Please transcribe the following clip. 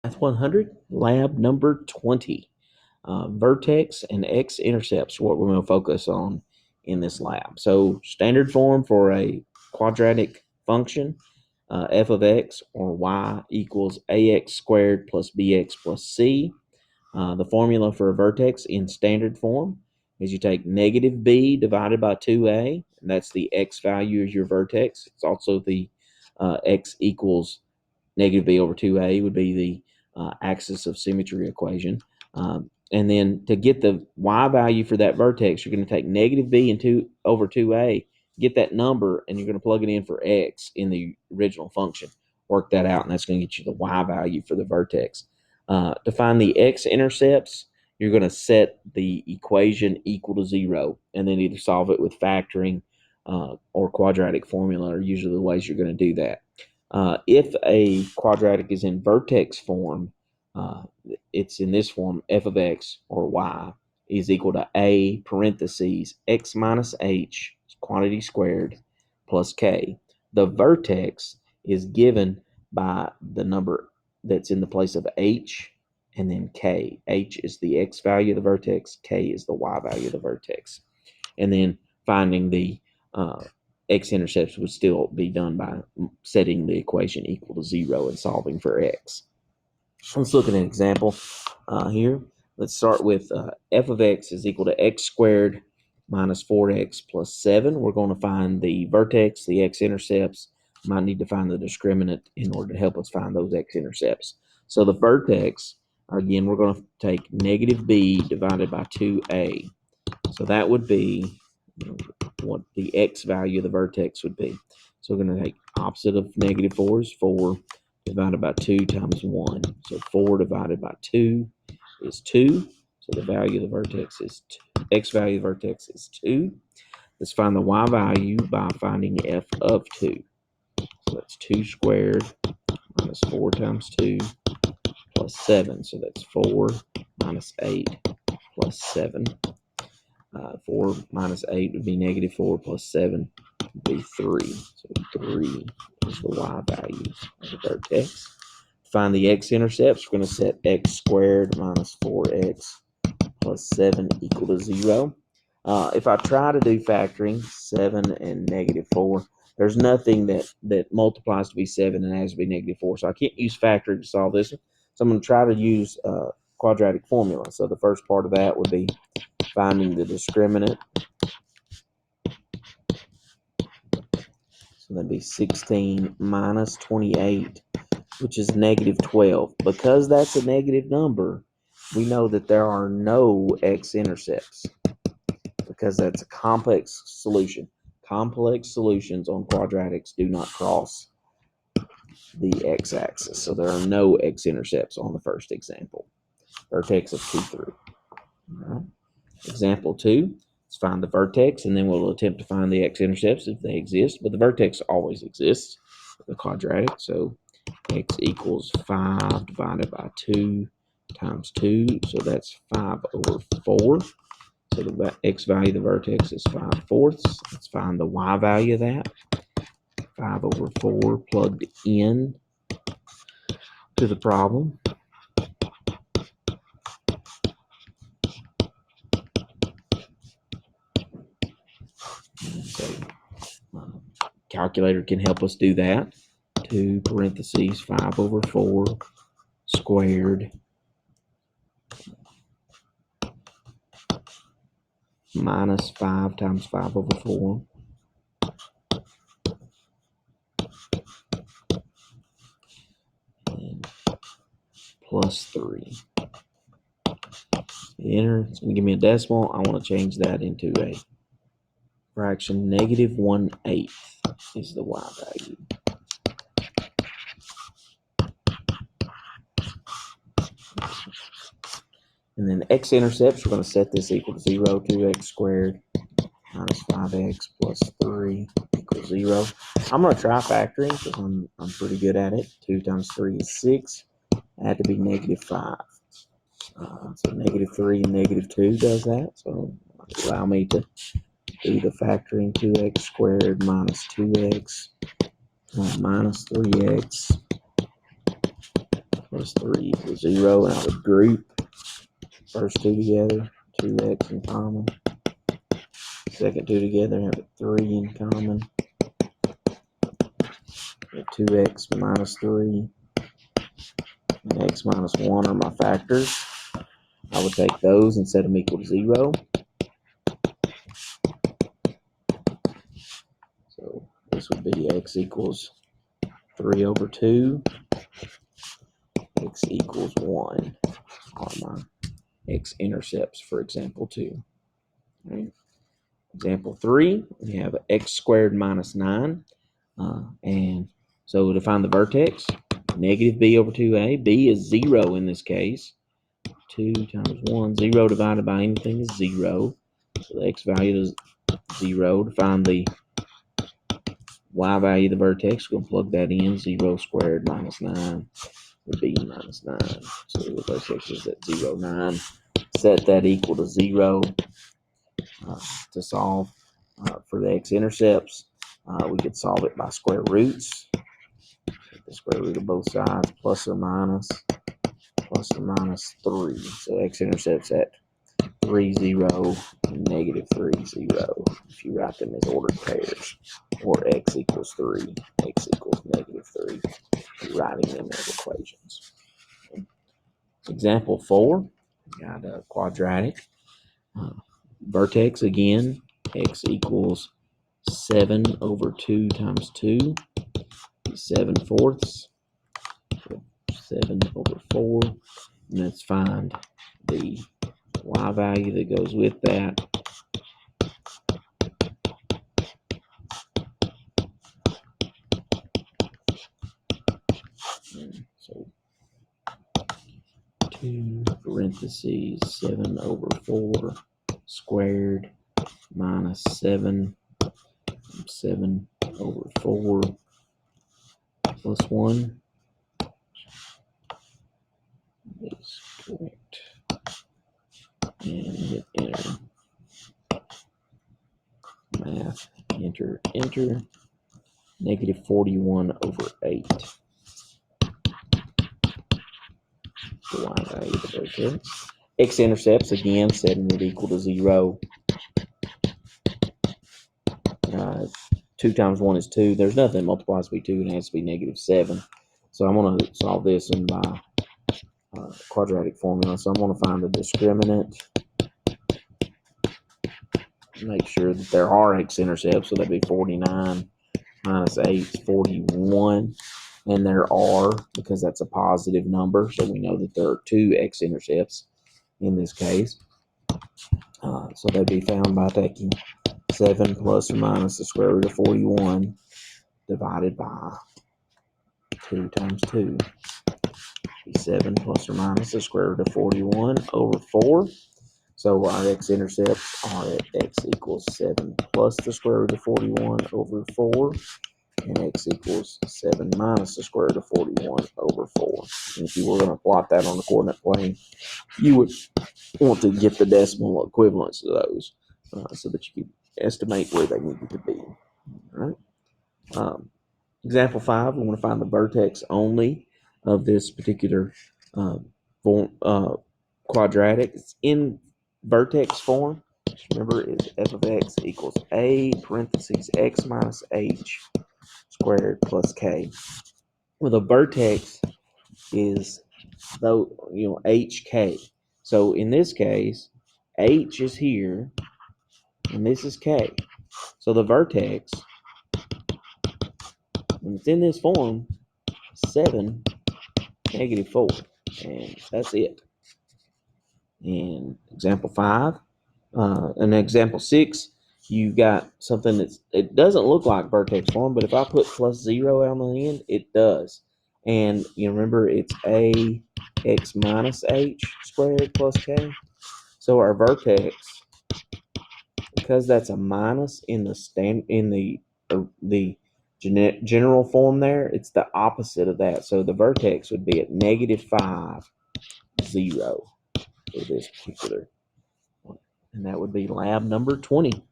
Math 100, lab number 20. Vertex and X-Intercepts, what we're going to focus on in this lab. So standard form for a quadratic function, f of x or y equals ax squared plus bx plus c. The formula for a vertex in standard form is you take negative b divided by 2a, and that's the x value is your vertex. It's also the x equals negative b over 2a would be the axis of symmetry equation. And then to get the y value for that vertex, you're going to take negative b and 2 over 2a, get that number, and you're going to plug it in for x in the original function. Work that out, and that's going to get you the y value for the vertex. To find the x-intercepts, you're going to set the equation equal to 0, and then either solve it with factoring or quadratic formula are usually the ways you're going to do that. If a quadratic is in vertex form, it's in this form, f of x or y is equal to a parentheses x minus h quantity squared plus k. The vertex is given by the number that's in the place of h and then k. H is the x value of the vertex, k is the y value of the vertex. And then finding the x-intercepts would still be done by setting the equation equal to 0 and solving for x. Let's look at an example here. Let's start with f of x is equal to x squared minus 4x plus 7. We're going to find the vertex, the x-intercepts. Might need to find the discriminant in order to help us find those x-intercepts. So the vertex, again, we're going to take negative b divided by 2a. So that would be what the x value of the vertex would be. So we're going to take opposite of negative 4 is 4 divided by 2 times 1. So 4 divided by 2 is 2. So the value of the vertex is 2. X value of the vertex is 2. Let's find the y value by finding f of 2. So that's 2 squared minus 4 times 2 plus 7. So that's 4 minus 8 plus 7. 4 minus 8 would be negative 4 plus 7 would be 3. So 3 is the y value of the vertex. To find the x-intercepts, we're going to set x squared minus 4x plus 7 equal to 0. If I try to do factoring, 7 and negative 4, there's nothing that multiplies to be 7 and has to be negative 4. So I can't use factoring to solve this one. So I'm going to try to use quadratic formula. So the first part of that would be finding the discriminant. So that'd be 16 minus 28, which is negative 12. Because that's a negative number, we know that there are no x-intercepts because that's a complex solution. Complex solutions on quadratics do not cross the x-axis. So there are no x-intercepts on the first example. Vertex of 2, 3. All right. Example 2, let's find the vertex, and then we'll attempt to find the x-intercepts if they exist. But the vertex always exists, the quadratic. So x equals 5 divided by 2 times 2. So that's 5 over 4. So the x value of the vertex is 5/4. Let's find the y value of that. 5 over 4 plugged in to the problem. So calculator can help us do that. 2 parentheses 5 over 4 squared minus 5 times 5 over 4 and plus 3. Enter. It's going to give me a decimal. I want to change that into a fraction. Negative 1/8 is the y value. And then x-intercepts, we're going to set this equal to 0. 2x squared minus 5x plus 3 equals 0. I'm going to try factoring because I'm pretty good at it. 2 times 3 is 6. It had to be negative 5. So negative 3 and negative 2 does that. So allow me to do the factoring. 2x squared minus 2x minus 3x plus 3 equals 0, and I would group first two together, 2x in common. Second two together, have a 3 in common. 2x minus 3 and x minus 1 are my factors. I would take those and set them equal to 0. So this would be x equals 3 over 2. X equals 1 are my x-intercepts for example 2. Right. Example 3, we have x squared minus 9. And so to find the vertex, negative b over 2a. B is 0 in this case. 2 times 1, 0 divided by anything is 0. So the x value is 0. To find the y value of the vertex, we're going to plug that in. 0 squared minus 9 would be minus 9. So the vertex is at 0, 9. Set that equal to 0 to solve for the x-intercepts. We could solve it by square roots. Take the square root of both sides, plus or minus 3. So x-intercepts at 3, 0, and negative 3, 0. If you write them as ordered pairs, or x equals 3, x equals negative 3, you're writing them as equations. Example 4, we got a quadratic. Vertex again, x equals 7 over 2 times 2, 7 fourths, 7 over 4, and let's find the y value that goes with that. And so 2 parentheses 7 over 4 squared minus 7 over 4 plus 1 is correct. And hit enter. Math, enter, enter. Negative 41 over 8. The y value of the vertex. X-intercepts, again, setting it equal to 0. 2 times 1 is 2. There's nothing that multiplies by 2, and it has to be negative 7. So I'm going to solve this in by quadratic formula. So I'm going to find the discriminant. Make sure that there are x-intercepts. So that'd be 49 minus 8 is 41. And there are, because that's a positive number. So we know that there are 2 x-intercepts in this case. So they'd be found by taking 7 plus or minus the square root of 41 divided by 2 times 2. Be 7 plus or minus the square root of 41 over 4. So our x-intercepts are at x equals 7 plus the square root of 41 over 4. And x equals 7 minus the square root of 41 over 4. And if you were going to plot that on the coordinate plane, you would want to get the decimal equivalents of those so that you could estimate where they needed to be. All right. Example 5, we want to find the vertex only of this particular quadratic. It's in vertex form. Remember, is f of x equals a parentheses x minus h squared plus k. Well, the vertex is hk. So in this case, h is here, and this is k. So the vertex, when it's in this form, 7, negative 4, and that's it. In example 5, and example 6, you got something it doesn't look like vertex form, but if I put plus 0 on the end, it does. And you remember it's a x minus h squared plus k. So our vertex, because that's a minus in the general form there, it's the opposite of that. So the vertex would be at negative 5, 0 for this particular one. And that would be lab number 20.